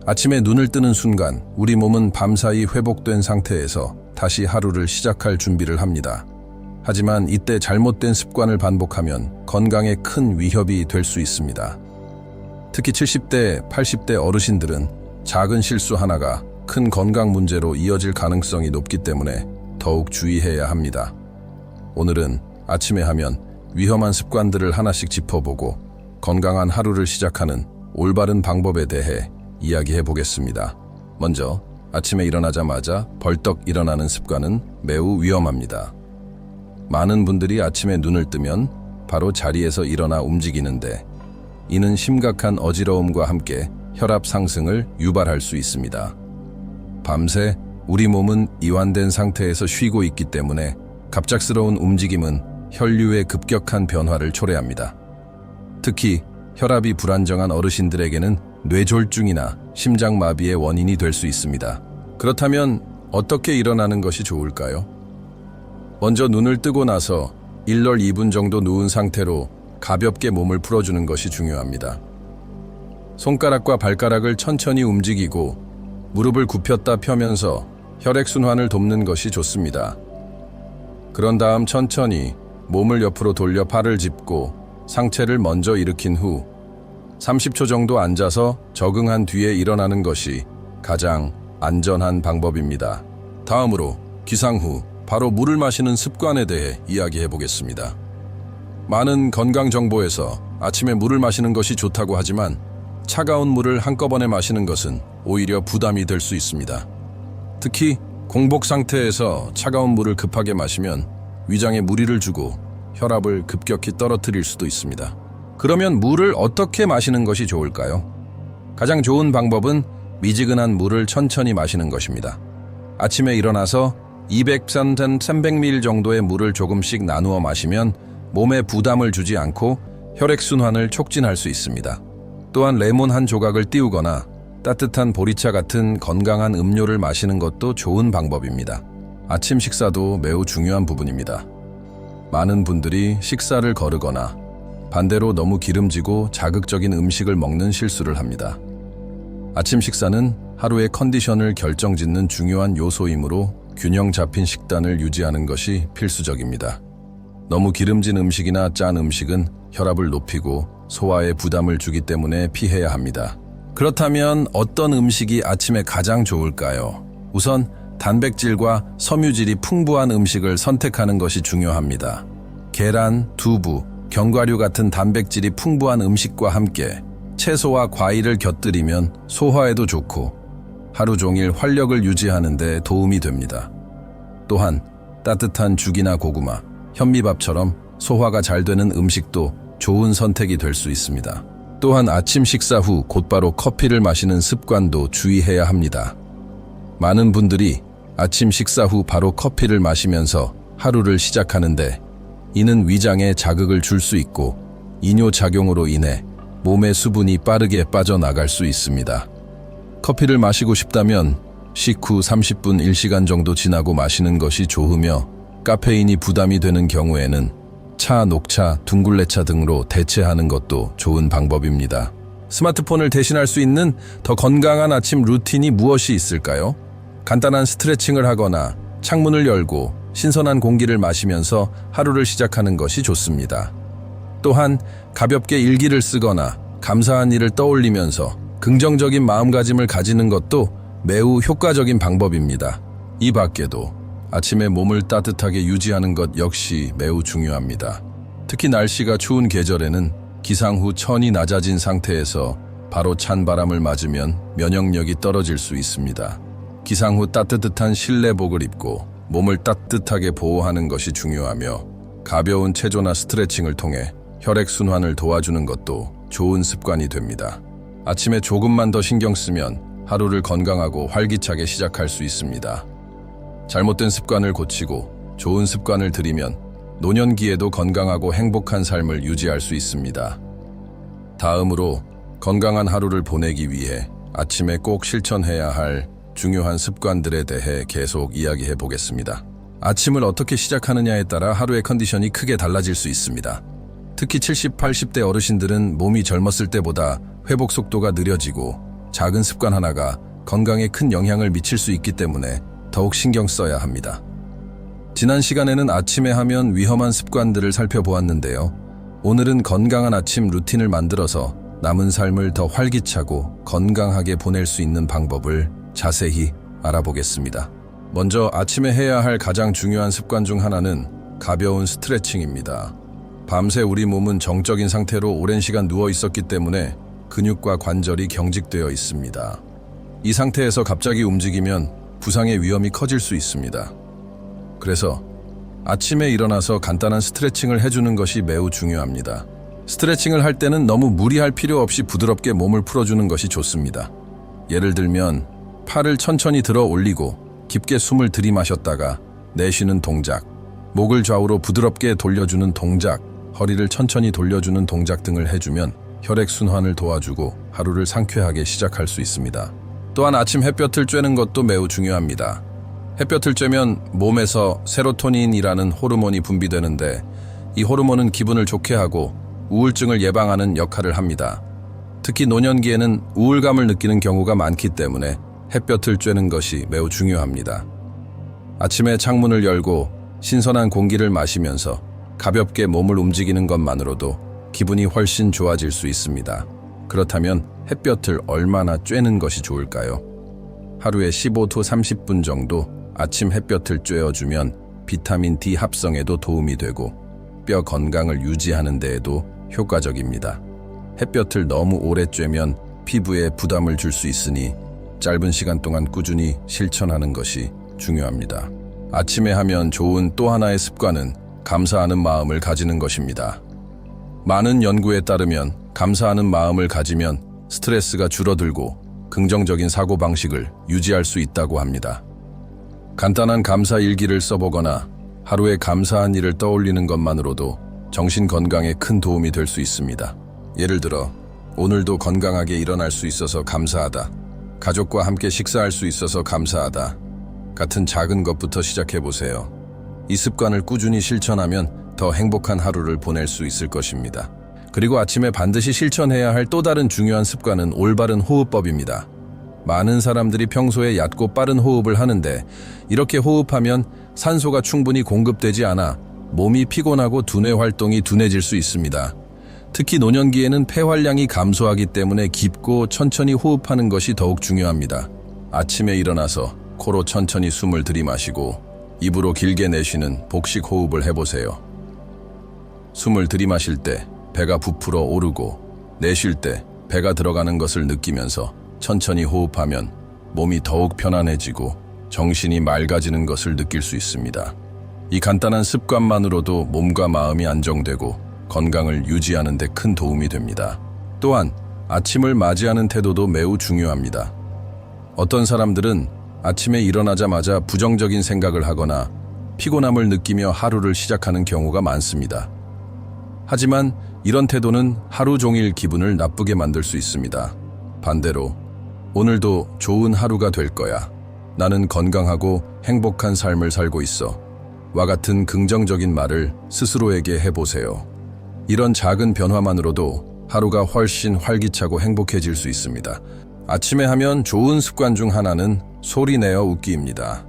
아침에 눈을 뜨는 순간 우리 몸은 밤사이 회복된 상태에서 다시 하루를 시작할 준비를 합니다. 하지만 이때 잘못된 습관을 반복하면 건강에 큰 위협이 될 수 있습니다. 특히 70대, 80대 어르신들은 작은 실수 하나가 큰 건강 문제로 이어질 가능성이 높기 때문에 더욱 주의해야 합니다. 오늘은 아침에 하면 위험한 습관들을 하나씩 짚어보고 건강한 하루를 시작하는 올바른 방법에 대해 이야기해 보겠습니다. 먼저 아침에 일어나자마자 벌떡 일어나는 습관은 매우 위험합니다. 많은 분들이 아침에 눈을 뜨면 바로 자리에서 일어나 움직이는데 이는 심각한 어지러움과 함께 혈압 상승을 유발할 수 있습니다. 밤새 우리 몸은 이완된 상태에서 쉬고 있기 때문에 갑작스러운 움직임은 혈류의 급격한 변화를 초래합니다. 특히 혈압이 불안정한 어르신들에게는 뇌졸중이나 심장마비의 원인이 될 수 있습니다. 그렇다면 어떻게 일어나는 것이 좋을까요? 먼저 눈을 뜨고 나서 1널 2분 정도 누운 상태로 가볍게 몸을 풀어주는 것이 중요합니다. 손가락과 발가락을 천천히 움직이고 무릎을 굽혔다 펴면서 혈액순환을 돕는 것이 좋습니다. 그런 다음 천천히 몸을 옆으로 돌려 팔을 짚고 상체를 먼저 일으킨 후 30초 정도 앉아서 적응한 뒤에 일어나는 것이 가장 안전한 방법입니다. 다음으로 기상 후 바로 물을 마시는 습관에 대해 이야기해 보겠습니다. 많은 건강 정보에서 아침에 물을 마시는 것이 좋다고 하지만 차가운 물을 한꺼번에 마시는 것은 오히려 부담이 될 수 있습니다. 특히 공복 상태에서 차가운 물을 급하게 마시면 위장에 무리를 주고 혈압을 급격히 떨어뜨릴 수도 있습니다. 그러면 물을 어떻게 마시는 것이 좋을까요? 가장 좋은 방법은 미지근한 물을 천천히 마시는 것입니다. 아침에 일어나서 200cc, 300ml 정도의 물을 조금씩 나누어 마시면 몸에 부담을 주지 않고 혈액순환을 촉진할 수 있습니다. 또한 레몬 한 조각을 띄우거나 따뜻한 보리차 같은 건강한 음료를 마시는 것도 좋은 방법입니다. 아침 식사도 매우 중요한 부분입니다. 많은 분들이 식사를 거르거나 반대로 너무 기름지고 자극적인 음식을 먹는 실수를 합니다. 아침 식사는 하루의 컨디션을 결정짓는 중요한 요소이므로 균형 잡힌 식단을 유지하는 것이 필수적입니다. 너무 기름진 음식이나 짠 음식은 혈압을 높이고 소화에 부담을 주기 때문에 피해야 합니다. 그렇다면 어떤 음식이 아침에 가장 좋을까요? 우선 단백질과 섬유질이 풍부한 음식을 선택하는 것이 중요합니다. 계란, 두부, 견과류 같은 단백질이 풍부한 음식과 함께 채소와 과일을 곁들이면 소화에도 좋고 하루 종일 활력을 유지하는 데 도움이 됩니다. 또한 따뜻한 죽이나 고구마, 현미밥처럼 소화가 잘 되는 음식도 좋은 선택이 될 수 있습니다. 또한 아침 식사 후 곧바로 커피를 마시는 습관도 주의해야 합니다. 많은 분들이 아침 식사 후 바로 커피를 마시면서 하루를 시작하는데 이는 위장에 자극을 줄 수 있고 이뇨작용으로 인해 몸의 수분이 빠르게 빠져나갈 수 있습니다. 커피를 마시고 싶다면 식후 30분 1시간 정도 지나고 마시는 것이 좋으며 카페인이 부담이 되는 경우에는 차, 녹차, 둥글레차 등으로 대체하는 것도 좋은 방법입니다. 스마트폰을 대신할 수 있는 더 건강한 아침 루틴이 무엇이 있을까요? 간단한 스트레칭을 하거나 창문을 열고 신선한 공기를 마시면서 하루를 시작하는 것이 좋습니다. 또한 가볍게 일기를 쓰거나 감사한 일을 떠올리면서 긍정적인 마음가짐을 가지는 것도 매우 효과적인 방법입니다. 이 밖에도 아침에 몸을 따뜻하게 유지하는 것 역시 매우 중요합니다. 특히 날씨가 추운 계절에는 기상 후 천이 낮아진 상태에서 바로 찬 바람을 맞으면 면역력이 떨어질 수 있습니다. 기상 후 따뜻한 실내복을 입고 몸을 따뜻하게 보호하는 것이 중요하며 가벼운 체조나 스트레칭을 통해 혈액순환을 도와주는 것도 좋은 습관이 됩니다. 아침에 조금만 더 신경 쓰면 하루를 건강하고 활기차게 시작할 수 있습니다. 잘못된 습관을 고치고 좋은 습관을 들이면 노년기에도 건강하고 행복한 삶을 유지할 수 있습니다. 다음으로 건강한 하루를 보내기 위해 아침에 꼭 실천해야 할 중요한 습관들에 대해 계속 이야기해 보겠습니다. 아침을 어떻게 시작하느냐에 따라 하루의 컨디션이 크게 달라질 수 있습니다. 특히 70, 80대 어르신들은 몸이 젊었을 때보다 회복 속도가 느려지고 작은 습관 하나가 건강에 큰 영향을 미칠 수 있기 때문에 더욱 신경 써야 합니다. 지난 시간에는 아침에 하면 위험한 습관들을 살펴보았는데요. 오늘은 건강한 아침 루틴을 만들어서 남은 삶을 더 활기차고 건강하게 보낼 수 있는 방법을 자세히 알아보겠습니다. 먼저 아침에 해야 할 가장 중요한 습관 중 하나는 가벼운 스트레칭입니다. 밤새 우리 몸은 정적인 상태로 오랜 시간 누워 있었기 때문에 근육과 관절이 경직되어 있습니다. 이 상태에서 갑자기 움직이면 부상의 위험이 커질 수 있습니다. 그래서 아침에 일어나서 간단한 스트레칭을 해주는 것이 매우 중요합니다. 스트레칭을 할 때는 너무 무리할 필요 없이 부드럽게 몸을 풀어주는 것이 좋습니다. 예를 들면 팔을 천천히 들어 올리고 깊게 숨을 들이마셨다가 내쉬는 동작, 목을 좌우로 부드럽게 돌려주는 동작, 허리를 천천히 돌려주는 동작 등을 해주면 혈액순환을 도와주고 하루를 상쾌하게 시작할 수 있습니다. 또한 아침 햇볕을 쬐는 것도 매우 중요합니다. 햇볕을 쬐면 몸에서 세로토닌이라는 호르몬이 분비되는데 이 호르몬은 기분을 좋게 하고 우울증을 예방하는 역할을 합니다. 특히 노년기에는 우울감을 느끼는 경우가 많기 때문에 햇볕을 쬐는 것이 매우 중요합니다. 아침에 창문을 열고 신선한 공기를 마시면서 가볍게 몸을 움직이는 것만으로도 기분이 훨씬 좋아질 수 있습니다. 그렇다면 햇볕을 얼마나 쬐는 것이 좋을까요? 하루에 15도 30분 정도 아침 햇볕을 쬐어주면 비타민 D 합성에도 도움이 되고 뼈 건강을 유지하는 데에도 효과적입니다. 햇볕을 너무 오래 쬐면 피부에 부담을 줄 수 있으니 짧은 시간 동안 꾸준히 실천하는 것이 중요합니다. 아침에 하면 좋은 또 하나의 습관은 감사하는 마음을 가지는 것입니다. 많은 연구에 따르면 감사하는 마음을 가지면 스트레스가 줄어들고 긍정적인 사고방식을 유지할 수 있다고 합니다. 간단한 감사 일기를 써보거나 하루에 감사한 일을 떠올리는 것만으로도 정신 건강에 큰 도움이 될 수 있습니다. 예를 들어 오늘도 건강하게 일어날 수 있어서 감사하다, 가족과 함께 식사할 수 있어서 감사하다 같은 작은 것부터 시작해보세요. 이 습관을 꾸준히 실천하면 더 행복한 하루를 보낼 수 있을 것입니다. 그리고 아침에 반드시 실천해야 할 또 다른 중요한 습관은 올바른 호흡법입니다. 많은 사람들이 평소에 얕고 빠른 호흡을 하는데 이렇게 호흡하면 산소가 충분히 공급되지 않아 몸이 피곤하고 두뇌 활동이 둔해질 수 있습니다. 특히 노년기에는 폐활량이 감소하기 때문에 깊고 천천히 호흡하는 것이 더욱 중요합니다. 아침에 일어나서 코로 천천히 숨을 들이마시고 입으로 길게 내쉬는 복식 호흡을 해보세요. 숨을 들이마실 때 배가 부풀어 오르고 내쉴 때 배가 들어가는 것을 느끼면서 천천히 호흡하면 몸이 더욱 편안해지고 정신이 맑아지는 것을 느낄 수 있습니다. 이 간단한 습관만으로도 몸과 마음이 안정되고 건강을 유지하는 데 큰 도움이 됩니다. 또한 아침을 맞이하는 태도도 매우 중요합니다. 어떤 사람들은 아침에 일어나자마자 부정적인 생각을 하거나 피곤함을 느끼며 하루를 시작하는 경우가 많습니다. 하지만 이런 태도는 하루 종일 기분을 나쁘게 만들 수 있습니다. 반대로 오늘도 좋은 하루가 될 거야, 나는 건강하고 행복한 삶을 살고 있어 와 같은 긍정적인 말을 스스로에게 해보세요. 이런 작은 변화만으로도 하루가 훨씬 활기차고 행복해질 수 있습니다. 아침에 하면 좋은 습관 중 하나는 소리내어 웃기입니다.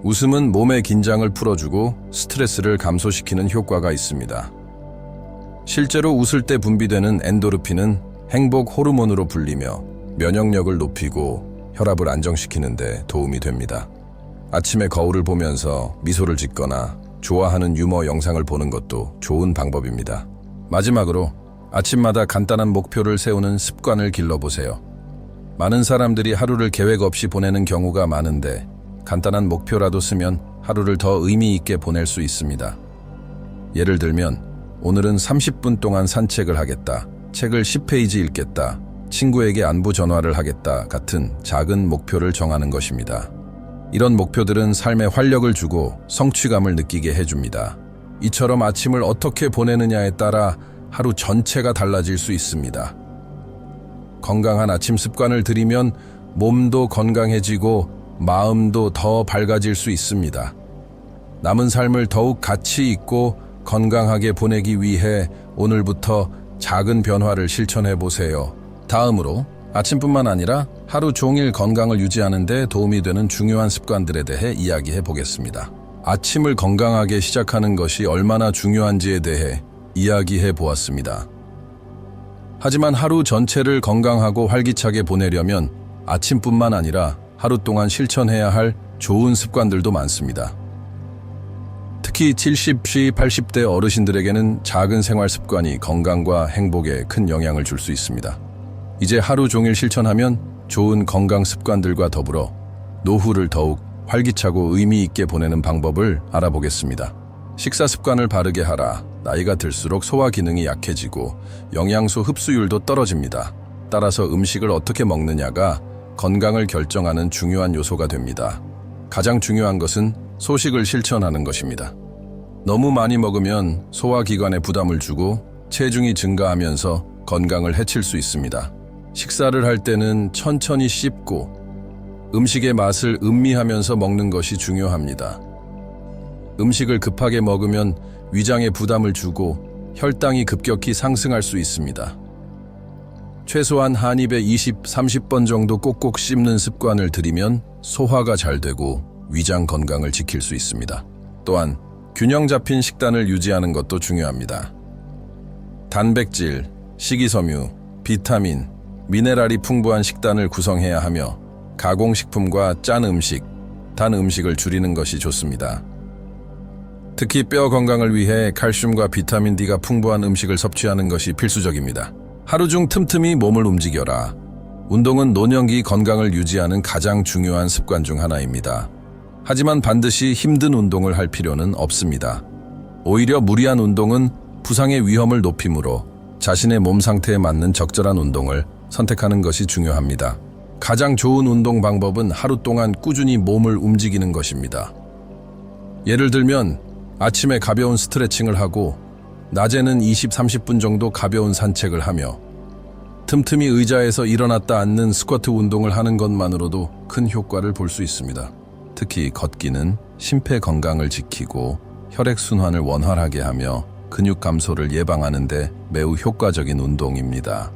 웃음은 몸의 긴장을 풀어주고 스트레스를 감소시키는 효과가 있습니다. 실제로 웃을 때 분비되는 엔도르핀은 행복 호르몬으로 불리며 면역력을 높이고 혈압을 안정시키는 데 도움이 됩니다. 아침에 거울을 보면서 미소를 짓거나 좋아하는 유머 영상을 보는 것도 좋은 방법입니다. 마지막으로 아침마다 간단한 목표를 세우는 습관을 길러보세요. 많은 사람들이 하루를 계획 없이 보내는 경우가 많은데 간단한 목표라도 쓰면 하루를 더 의미 있게 보낼 수 있습니다. 예를 들면 오늘은 30분 동안 산책을 하겠다, 책을 10페이지 읽겠다, 친구에게 안부 전화를 하겠다 같은 작은 목표를 정하는 것입니다. 이런 목표들은 삶에 활력을 주고 성취감을 느끼게 해줍니다. 이처럼 아침을 어떻게 보내느냐에 따라 하루 전체가 달라질 수 있습니다. 건강한 아침 습관을 들이면 몸도 건강해지고 마음도 더 밝아질 수 있습니다. 남은 삶을 더욱 가치 있고 건강하게 보내기 위해 오늘부터 작은 변화를 실천해 보세요. 다음으로 아침뿐만 아니라 하루 종일 건강을 유지하는 데 도움이 되는 중요한 습관들에 대해 이야기해 보겠습니다. 아침을 건강하게 시작하는 것이 얼마나 중요한지에 대해 이야기해 보았습니다. 하지만 하루 전체를 건강하고 활기차게 보내려면 아침뿐만 아니라 하루 동안 실천해야 할 좋은 습관들도 많습니다. 특히 70, 80대 어르신들에게는 작은 생활 습관이 건강과 행복에 큰 영향을 줄 수 있습니다. 이제 하루 종일 실천하면 좋은 건강 습관들과 더불어 노후를 더욱 활기차고 의미 있게 보내는 방법을 알아보겠습니다. 식사 습관을 바르게 하라. 나이가 들수록 소화 기능이 약해지고 영양소 흡수율도 떨어집니다. 따라서 음식을 어떻게 먹느냐가 건강을 결정하는 중요한 요소가 됩니다. 가장 중요한 것은 소식을 실천하는 것입니다. 너무 많이 먹으면 소화기관에 부담을 주고 체중이 증가하면서 건강을 해칠 수 있습니다. 식사를 할 때는 천천히 씹고 음식의 맛을 음미하면서 먹는 것이 중요합니다. 음식을 급하게 먹으면 위장에 부담을 주고 혈당이 급격히 상승할 수 있습니다. 최소한 한 입에 20, 30번 정도 꼭꼭 씹는 습관을 들이면 소화가 잘 되고 위장 건강을 지킬 수 있습니다. 또한 균형 잡힌 식단을 유지하는 것도 중요합니다. 단백질, 식이섬유, 비타민, 미네랄이 풍부한 식단을 구성해야 하며 가공식품과 짠 음식, 단 음식을 줄이는 것이 좋습니다. 특히 뼈 건강을 위해 칼슘과 비타민 D가 풍부한 음식을 섭취하는 것이 필수적입니다. 하루 중 틈틈이 몸을 움직여라. 운동은 노년기 건강을 유지하는 가장 중요한 습관 중 하나입니다. 하지만 반드시 힘든 운동을 할 필요는 없습니다. 오히려 무리한 운동은 부상의 위험을 높이므로 자신의 몸 상태에 맞는 적절한 운동을 선택하는 것이 중요합니다. 가장 좋은 운동 방법은 하루 동안 꾸준히 몸을 움직이는 것입니다. 예를 들면 아침에 가벼운 스트레칭을 하고 낮에는 20, 30분 정도 가벼운 산책을 하며 틈틈이 의자에서 일어났다 앉는 스쿼트 운동을 하는 것만으로도 큰 효과를 볼 수 있습니다. 특히 걷기는 심폐 건강을 지키고 혈액순환을 원활하게 하며 근육 감소를 예방하는 데 매우 효과적인 운동입니다.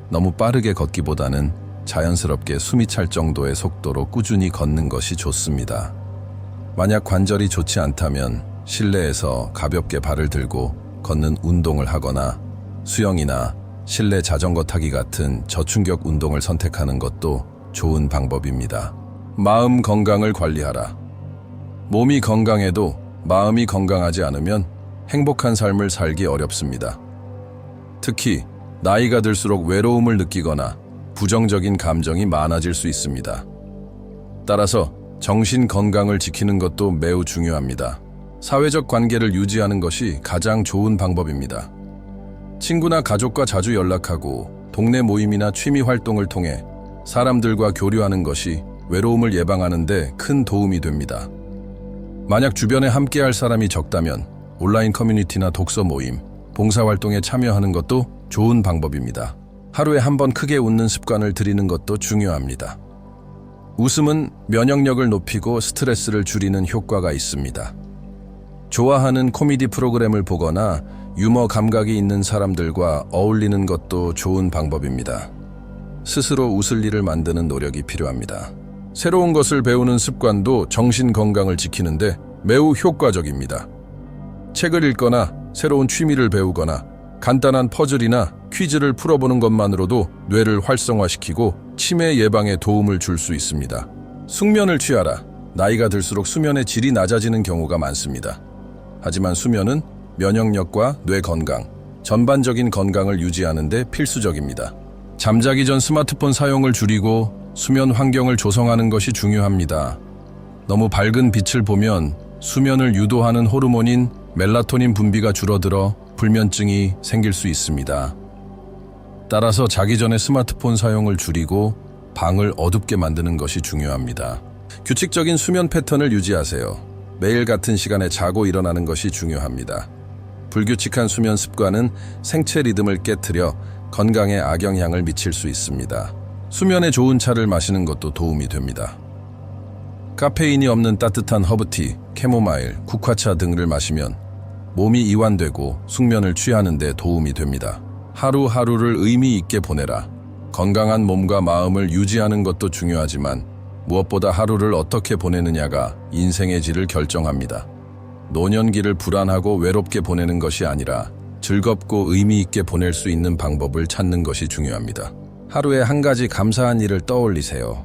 너무 빠르게 걷기보다는 자연스럽게 숨이 찰 정도의 속도로 꾸준히 걷는 것이 좋습니다. 만약 관절이 좋지 않다면 실내에서 가볍게 발을 들고 걷는 운동을 하거나 수영이나 실내 자전거 타기 같은 저충격 운동을 선택하는 것도 좋은 방법입니다. 마음 건강을 관리하라. 몸이 건강해도 마음이 건강하지 않으면 행복한 삶을 살기 어렵습니다. 특히 나이가 들수록 외로움을 느끼거나 부정적인 감정이 많아질 수 있습니다. 따라서 정신 건강을 지키는 것도 매우 중요합니다. 사회적 관계를 유지하는 것이 가장 좋은 방법입니다. 친구나 가족과 자주 연락하고 동네 모임이나 취미 활동을 통해 사람들과 교류하는 것이 외로움을 예방하는 데 큰 도움이 됩니다. 만약 주변에 함께할 사람이 적다면 온라인 커뮤니티나 독서 모임, 봉사활동에 참여하는 것도 좋은 방법입니다. 하루에 한 번 크게 웃는 습관을 들이는 것도 중요합니다. 웃음은 면역력을 높이고 스트레스를 줄이는 효과가 있습니다. 좋아하는 코미디 프로그램을 보거나 유머 감각이 있는 사람들과 어울리는 것도 좋은 방법입니다. 스스로 웃을 일을 만드는 노력이 필요합니다. 새로운 것을 배우는 습관도 정신 건강을 지키는데 매우 효과적입니다. 책을 읽거나 새로운 취미를 배우거나 간단한 퍼즐이나 퀴즈를 풀어보는 것만으로도 뇌를 활성화시키고 치매 예방에 도움을 줄 수 있습니다. 숙면을 취하라. 나이가 들수록 수면의 질이 낮아지는 경우가 많습니다. 하지만 수면은 면역력과 뇌 건강, 전반적인 건강을 유지하는 데 필수적입니다. 잠자기 전 스마트폰 사용을 줄이고 수면 환경을 조성하는 것이 중요합니다. 너무 밝은 빛을 보면 수면을 유도하는 호르몬인 멜라토닌 분비가 줄어들어 불면증이 생길 수 있습니다. 따라서 자기 전에 스마트폰 사용을 줄이고 방을 어둡게 만드는 것이 중요합니다. 규칙적인 수면 패턴을 유지하세요. 매일 같은 시간에 자고 일어나는 것이 중요합니다. 불규칙한 수면 습관은 생체 리듬을 깨트려 건강에 악영향을 미칠 수 있습니다. 수면에 좋은 차를 마시는 것도 도움이 됩니다. 카페인이 없는 따뜻한 허브티, 캐모마일, 국화차 등을 마시면 몸이 이완되고 숙면을 취하는 데 도움이 됩니다. 하루하루를 의미 있게 보내라. 건강한 몸과 마음을 유지하는 것도 중요하지만 무엇보다 하루를 어떻게 보내느냐가 인생의 질을 결정합니다. 노년기를 불안하고 외롭게 보내는 것이 아니라 즐겁고 의미 있게 보낼 수 있는 방법을 찾는 것이 중요합니다. 하루에 한 가지 감사한 일을 떠올리세요.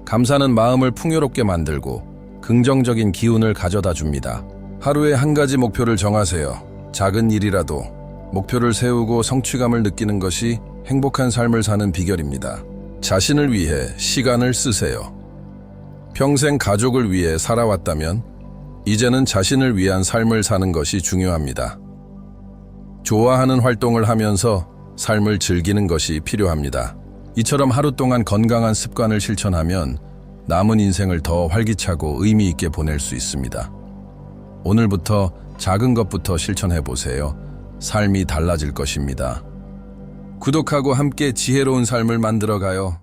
감사는 마음을 풍요롭게 만들고 긍정적인 기운을 가져다 줍니다. 하루에 한 가지 목표를 정하세요. 작은 일이라도 목표를 세우고 성취감을 느끼는 것이 행복한 삶을 사는 비결입니다. 자신을 위해 시간을 쓰세요. 평생 가족을 위해 살아왔다면 이제는 자신을 위한 삶을 사는 것이 중요합니다. 좋아하는 활동을 하면서 삶을 즐기는 것이 필요합니다. 이처럼 하루 동안 건강한 습관을 실천하면 남은 인생을 더 활기차고 의미 있게 보낼 수 있습니다. 오늘부터 작은 것부터 실천해 보세요. 삶이 달라질 것입니다. 구독하고 함께 지혜로운 삶을 만들어가요.